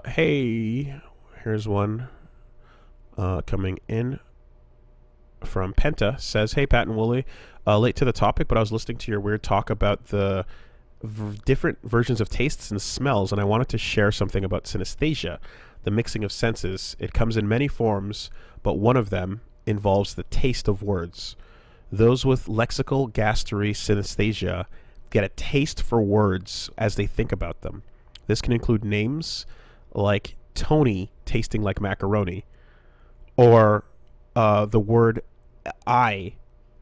Hey, here's one coming in from Penta. Says, "Hey, Pat and Wooly, late to the topic, but I was listening to your weird talk about the different versions of tastes and smells, and I wanted to share something about synesthesia, the mixing of senses. It comes in many forms, but one of them involves the taste of words. Those with lexical gastery synesthesia get a taste for words as they think about them. This can include names like Tony tasting like macaroni, or the word I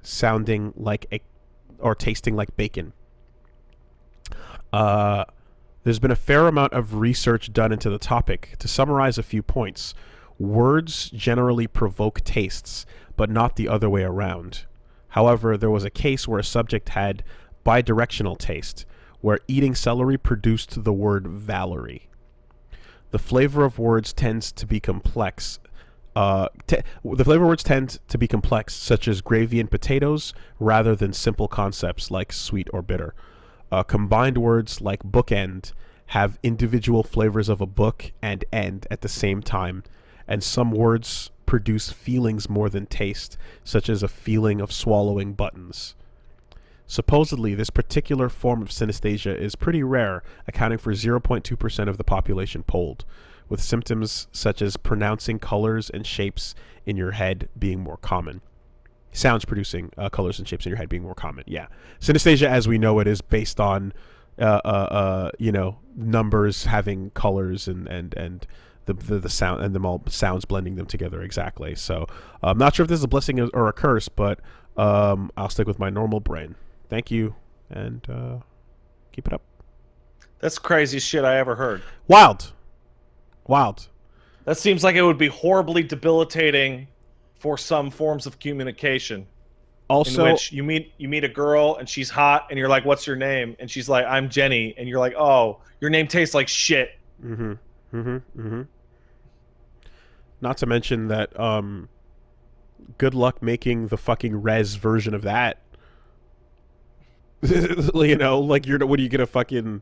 sounding like or tasting like bacon. There's been a fair amount of research done into the topic. To summarize a few points, words generally provoke tastes, but not the other way around. However, there was a case where a subject had bidirectional taste, where eating celery produced the word Valerie. The flavor of words tends to be complex. Such as gravy and potatoes, rather than simple concepts like sweet or bitter. Combined words like bookend have individual flavors of a book and end at the same time, and some words produce feelings more than taste, such as a feeling of swallowing buttons. Supposedly, this particular form of synesthesia is pretty rare, accounting for 0.2% of the population polled, with symptoms such as pronouncing colors and shapes in your head being more common. Sounds producing colors and shapes in your head being more common. Yeah, synesthesia, as we know it, is based on numbers having colors and the sound and them all sounds blending them together exactly. So I'm not sure if this is a blessing or a curse, but I'll stick with my normal brain. Thank you, and keep it up. That's the craziest shit I ever heard. Wild. That seems like it would be horribly debilitating for some forms of communication. Also, in which you meet a girl and she's hot and you're like, "What's your name?" And she's like, "I'm Jenny," and you're like, "Oh, your name tastes like shit." Not to mention that good luck making the fucking res version of that. Like what are you gonna fucking?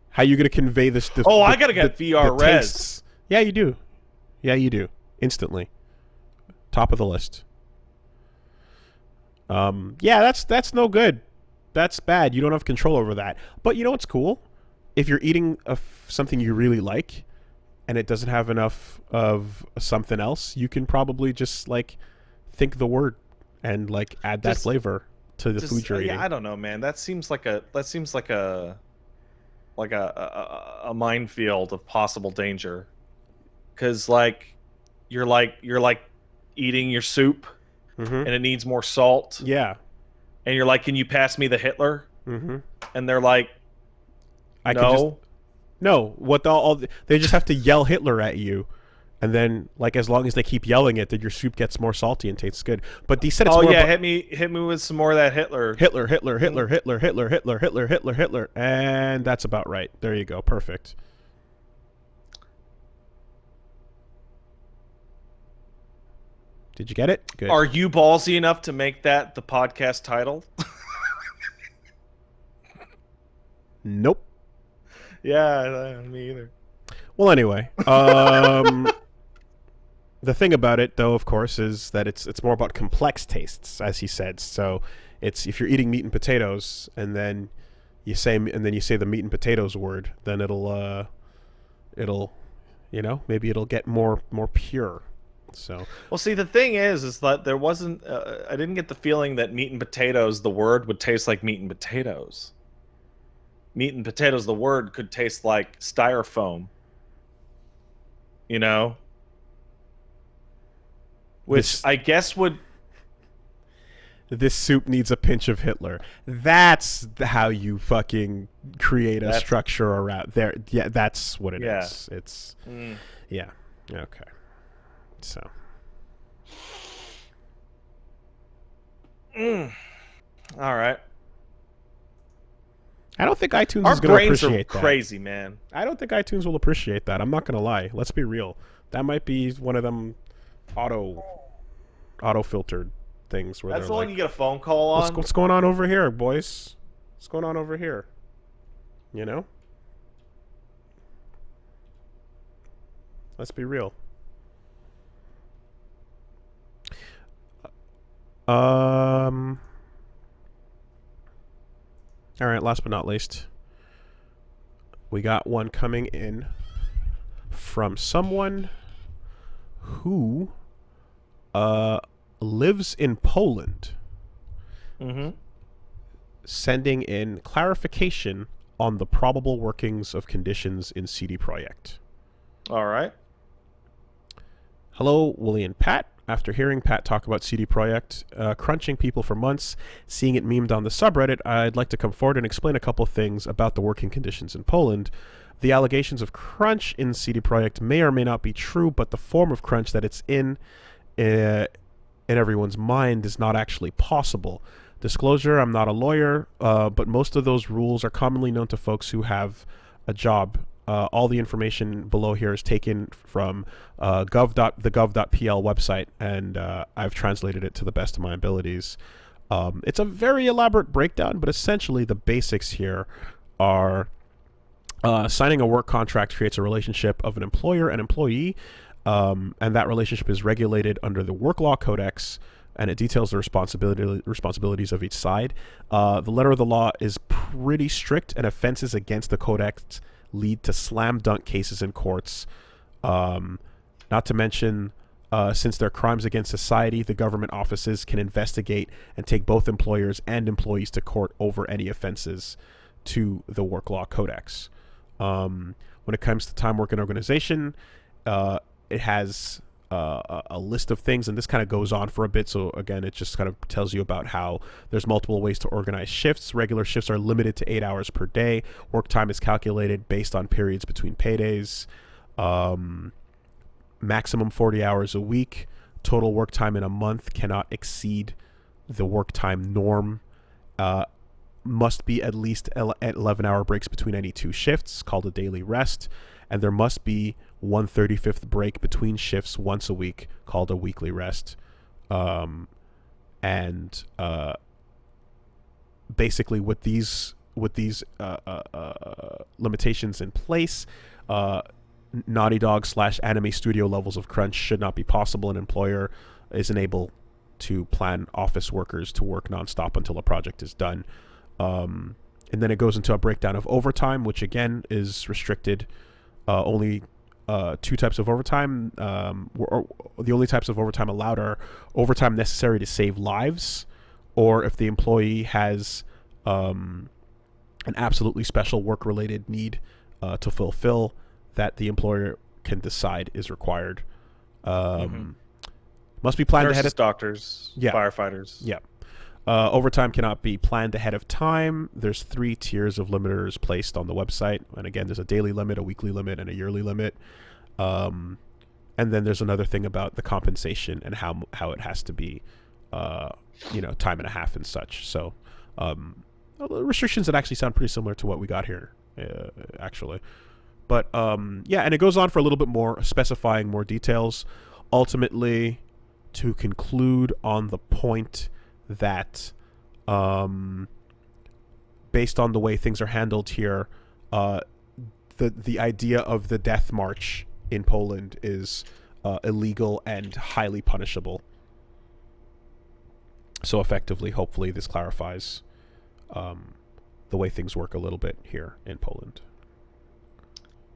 How you gonna convey this? I gotta get VR res. Tastes? Yeah, you do. Instantly. Top of the list. That's no good. That's bad. You don't have control over that. But you know what's cool? If you're eating something you really like, and it doesn't have enough of something else, you can probably just think the word and add that flavor to the food you're eating. Yeah, I don't know, man. That seems like a minefield of possible danger. Because you're eating your soup, and it needs more salt. Yeah. And you're like, "Can you pass me the Hitler?" And they're like, "No." No, they just have to yell Hitler at you, and then as long as they keep yelling it, then your soup gets more salty and tastes good. But they said it's more hit me with some more of that Hitler. Hitler, and that's about right. There you go, perfect. Did you get it? Good. Are you ballsy enough to make that the podcast title? Nope. Yeah, me either. Well, anyway, the thing about it, though, of course, is that it's more about complex tastes, as he said. So it's if you're eating meat and potatoes, and then you say the meat and potatoes word, then it'll maybe it'll get more pure. So well, see, the thing is that there wasn't. I didn't get the feeling that meat and potatoes, the word, would taste like meat and potatoes. Meat and potatoes, the word, could taste like styrofoam. Which I guess would. This soup needs a pinch of Hitler. That's how you fucking create a structure around there. Yeah, that's what it is. It's yeah. Okay. So. All right. I don't think iTunes is going to appreciate that. Crazy, man. I don't think iTunes will appreciate that. I'm not going to lie. Let's be real. That might be one of them auto filtered things where that's the one you get a phone call on. What's going on over here, boys? What's going on over here? Let's be real. Um. All right. Last but not least, we got one coming in from someone who lives in Poland, Mm-hmm. sending in clarification on the probable workings of conditions in CD Projekt. All right. Hello, Woolie and Pat. After hearing Pat talk about CD Projekt crunching people for months, seeing it memed on the subreddit, I'd like to come forward and explain a couple things about the working conditions in Poland. The allegations of crunch in CD Projekt may or may not be true, but the form of crunch that it's in everyone's mind is not actually possible. Disclosure, I'm not a lawyer, but most of those rules are commonly known to folks who have a job. All the information below here is taken from the gov.pl website, and I've translated it to the best of my abilities. It's a very elaborate breakdown, but essentially the basics here are signing a work contract creates a relationship of an employer and employee, and that relationship is regulated under the Work Law Codex, and it details the responsibilities of each side. The letter of the law is pretty strict, and offenses against the Codex lead to slam dunk cases in courts. Not to mention, since they're crimes against society, the government offices can investigate and take both employers and employees to court over any offenses to the Work Law Codex. When it comes to time, work, and organization, it has a list of things, and this kind of goes on for a bit. So again, it just kind of tells you about how there's multiple ways to organize shifts. Regular shifts are limited to 8 hours per day. Work time is calculated based on periods between paydays. Maximum 40 hours a week. Total work time in a month cannot exceed the work time norm. Must be at least 11-hour breaks between any two shifts, called a daily rest. And there must be 1/35th break between shifts once a week, called a weekly rest. Basically, with these limitations in place, Naughty Dog / anime studio levels of crunch should not be possible. An employer isn't able to plan office workers to work nonstop until a project is done. And then it goes into a breakdown of overtime, which again is restricted. Only two types of overtime. The only types of overtime allowed are overtime necessary to save lives, or if the employee has an absolutely special work-related need to fulfill that the employer can decide is required. Must be planned ahead of doctors, firefighters. Yeah. Overtime cannot be planned ahead of time. There's 3 tiers of limiters placed on the website. And again, there's a daily limit, a weekly limit, and a yearly limit. And then there's another thing about the compensation and how it has to be, time and a half and such. So restrictions that actually sound pretty similar to what we got here, actually. But and it goes on for a little bit more, specifying more details. Ultimately, to conclude on the point that based on the way things are handled here, the idea of the death march in Poland is illegal and highly punishable. So effectively, hopefully this clarifies the way things work a little bit here in Poland.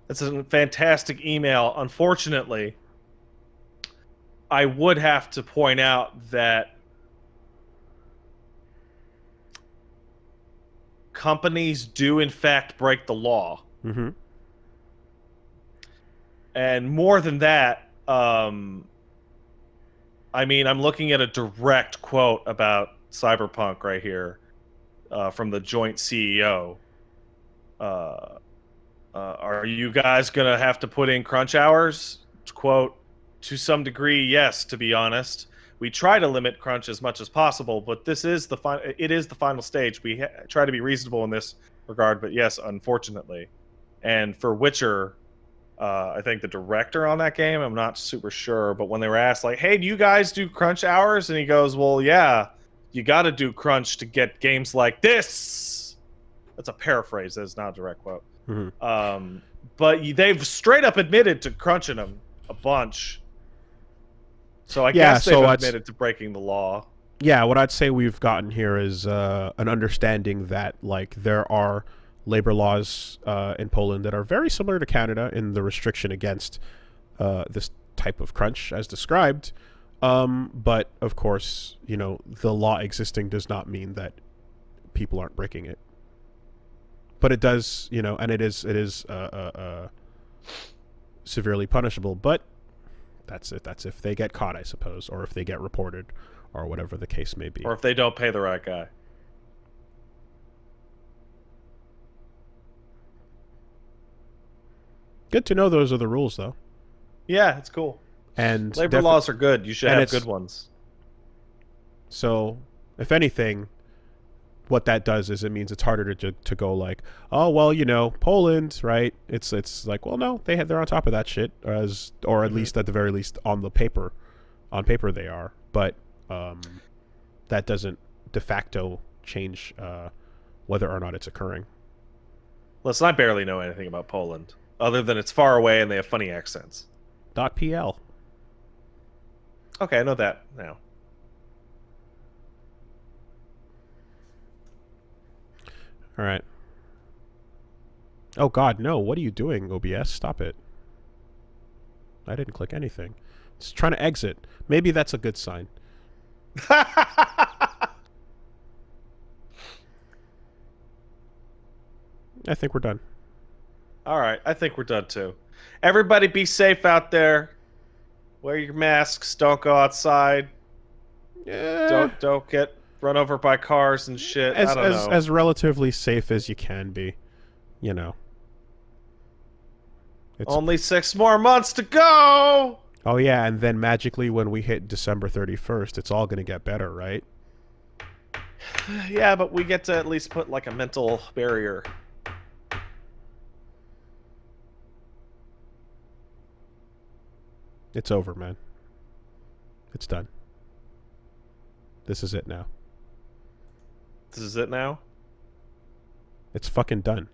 That's a fantastic email. Unfortunately, I would have to point out that companies do in fact break the law. Mm-hmm. And more than that, I'm looking at a direct quote about Cyberpunk right here from the joint CEO. Are you guys going to have to put in crunch hours? Quote, to some degree, yes, to be honest. We try to limit crunch as much as possible, but it is the final stage. We try to be reasonable in this regard, but yes, unfortunately. And for Witcher, I think the director on that game, I'm not super sure, but when they were asked, like, hey, do you guys do crunch hours? And he goes, well, yeah, you got to do crunch to get games like this. That's a paraphrase. That's not a direct quote. Mm-hmm. But they've straight up admitted to crunching them. a bunch. So I Yeah, guess they've admitted to breaking the law. Yeah, what I'd say we've gotten here is an understanding that like there are labor laws in Poland that are very similar to Canada in the restriction against this type of crunch as described. But of course, you know, the law existing does not mean that people aren't breaking it. But it does, you know, and it is severely punishable. But that's it. That's if they get caught, I suppose, or if they get reported, or whatever the case may be. Or if they don't pay the right guy. Good to know those are the rules, though. Yeah, it's cool. And labor laws are good. You should have good ones. So, if anything, what that does is it means it's harder to go like, oh well, you know, Poland, right? It's like, well, no, they're on top of that shit, or at least at the very least on paper they are. But that doesn't de facto change whether or not it's occurring. Listen, I barely know anything about Poland other than it's far away and they have funny accents. .pl. Okay, I know that now. All right. Oh God, no! What are you doing, OBS? Stop it! I didn't click anything. It's trying to exit. Maybe that's a good sign. I think we're done. All right, I think we're done too. Everybody be safe out there. Wear your masks. Don't go outside. Don't get run over by cars and shit. I don't know. As relatively safe as you can be, you know. It's only 6 more months to go. Oh yeah, and then magically when we hit December 31st, it's all gonna get better, right? Yeah, but we get to at least put like a mental barrier. It's over, man. It's done. This is it now. This is it now? It's fucking done.